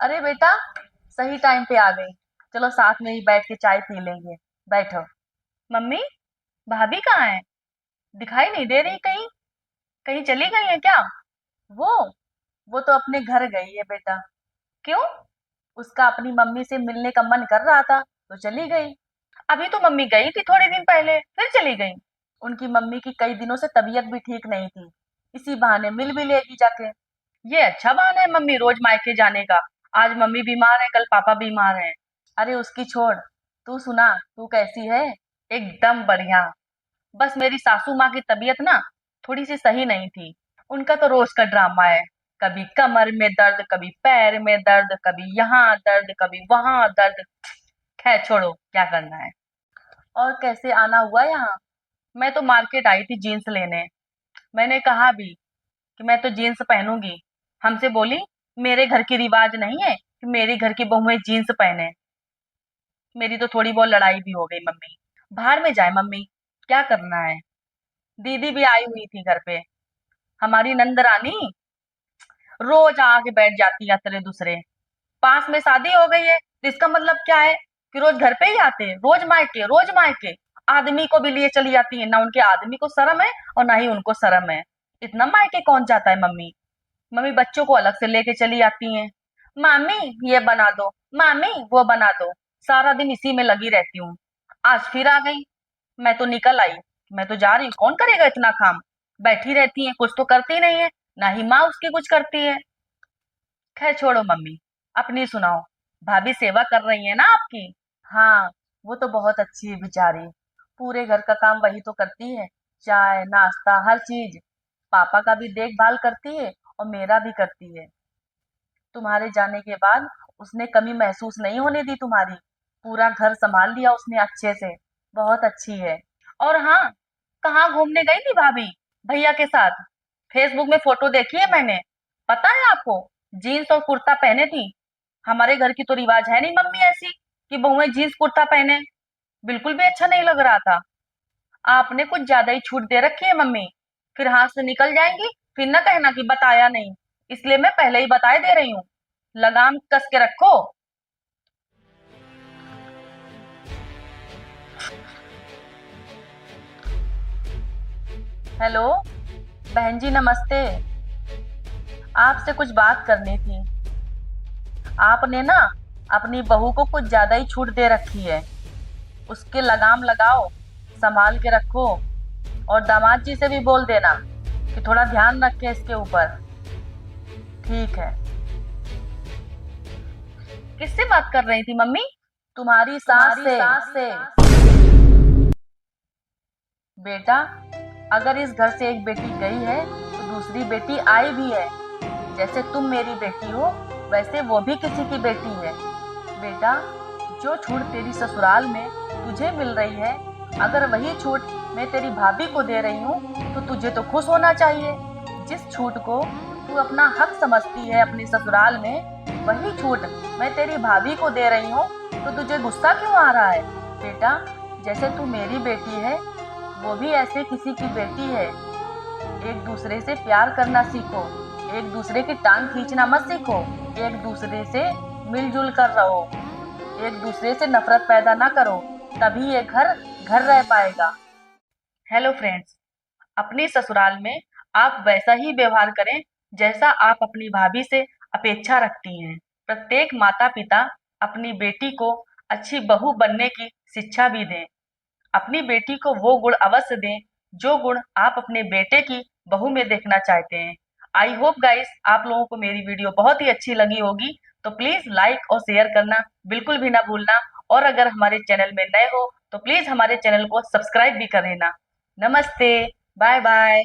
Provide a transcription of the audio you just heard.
अरे बेटा, सही टाइम पे आ गई। चलो साथ में ही बैठ के चाय पी लेंगे। बैठो। मम्मी, भाभी कहाँ है? दिखाई नहीं दे रही कहीं। कहीं चली गई है क्या? वो वो तो अपने घर गई है बेटा। क्यों? उसका अपनी मम्मी से मिलने का मन कर रहा था तो चली गई। अभी तो मम्मी गई थी थोड़े दिन पहले, फिर चली गई। उनकी मम्मी की कई दिनों से तबीयत भी ठीक नहीं थी। इसी बहाने मिल भी लेगी जाके। ये अच्छा बहाना है मम्मी रोज मायके जाने का। आज मम्मी बीमार है, कल पापा बीमार हैं। अरे उसकी छोड़। तू सुना, तू कैसी है? एकदम बढ़िया। बस मेरी सासू माँ की तबीयत ना थोड़ी सी सही नहीं थी। उनका तो रोज का ड्रामा है। कभी कमर में दर्द, कभी पैर में दर्द, कभी यहाँ दर्द, कभी वहां दर्द। खैर छोड़ो, क्या करना है। और कैसे आना हुआ यहाँ? मैं तो मार्केट आई थी जीन्स लेने। मैंने कहा भी कि मैं तो जीन्स पहनूंगी। हमसे बोली मेरे घर की रिवाज नहीं है कि मेरे घर की बहुएं जीन्स पहने। मेरी तो थोड़ी बहुत लड़ाई भी हो गई मम्मी। बाहर में जाए मम्मी, क्या करना है। दीदी भी आई हुई थी घर पे। हमारी नंदरानी रोज आके बैठ जाती है तेरे दूसरे। पास में शादी हो गई है तो इसका मतलब क्या है कि रोज घर पे ही आते हैं, रोज मायके रोज मायके। आदमी को भी लिए चली जाती है, ना उनके आदमी को शर्म है और ना ही उनको शर्म है। इतना मायके कौन जाता है मम्मी। मम्मी बच्चों को अलग से लेके चली आती हैं। मामी ये बना दो, मामी वो बना दो। सारा दिन इसी में लगी रहती हूँ। आज फिर आ गई। मैं तो निकल आई। मैं तो जा रही हूँ, कौन करेगा इतना काम। बैठी रहती है, कुछ तो करती नहीं है। ना ही माँ उसकी कुछ करती है। खैर छोड़ो मम्मी, अपनी सुनाओ। भाभी सेवा कर रही है ना आपकी? हाँ, वो तो बहुत अच्छी है बेचारी। पूरे घर का काम वही तो करती है। चाय नाश्ता हर चीज। पापा का भी देखभाल करती है और मेरा भी करती है। तुम्हारे जाने के बाद उसने कमी महसूस नहीं होने दी तुम्हारी। पूरा घर संभाल लिया उसने अच्छे से। बहुत अच्छी है। और हाँ, कहाँ घूमने गई थी भाभी? भैया के साथ? फेसबुक में फोटो देखी है मैंने। पता है आपको, जीन्स और कुर्ता पहने थी। हमारे घर की तो रिवाज है नहीं मम्मी ऐसी कि बहुएं जीन्स कुर्ता पहने। बिल्कुल भी अच्छा नहीं लग रहा था। आपने कुछ ज्यादा ही छूट दे रखी है मम्मी। फिर हाथ से निकल जाएंगी। फिर न कहना कि बताया नहीं। इसलिए मैं पहले ही बताए दे रही हूँ। लगाम कस के रखो। हेलो, बहन जी नमस्ते। आपसे कुछ बात करनी थी। आपने ना अपनी बहू को कुछ ज्यादा ही छूट दे रखी है। उसके लगाम लगाओ, संभाल के रखो। और दामाद जी से भी बोल देना कि थोड़ा ध्यान रखें इसके ऊपर। ठीक है। किससे बात कर रही थी मम्मी? तुम्हारी सास से। बेटा, अगर इस घर से एक बेटी गई है तो दूसरी बेटी आई भी है। जैसे तुम मेरी बेटी हो, वैसे वो भी किसी की बेटी है। बेटा, जो छूट तेरी ससुराल में तुझे मिल रही है, अगर वही छूट मैं तेरी भाभी को दे रही हूँ तो तुझे तो खुश होना चाहिए। जिस छूट को तू अपना हक समझती है अपने ससुराल में, वही छूट मैं तेरी भाभी को दे रही हूँ तो तुझे गुस्सा क्यों आ रहा है? बेटा, जैसे तू मेरी बेटी है, वो भी ऐसे किसी की बेटी है। एक दूसरे से प्यार करना सीखो। एक दूसरे की टांग खींचना मत सीखो। एक दूसरे से मिलजुल कर रहो। एक दूसरे से नफरत पैदा ना करो। तभी ये घर घर रह पाएगा। हेलो फ्रेंड्स, अपनी ससुराल में आप वैसा ही व्यवहार करें जैसा आप अपनी भाभी से अपेक्षा रखती हैं। प्रत्येक माता पिता अपनी बेटी को अच्छी बहू बनने की शिक्षा भी दें। अपनी बेटी को वो गुण अवश्य दें जो गुण आप अपने बेटे की बहू में देखना चाहते हैं। आई होप गाइस आप लोगों को मेरी वीडियो बहुत ही अच्छी लगी होगी। तो प्लीज लाइक और शेयर करना बिल्कुल भी ना भूलना। और अगर हमारे चैनल में नए हो तो प्लीज हमारे चैनल को सब्सक्राइब भी कर लेना। नमस्ते। Bye bye.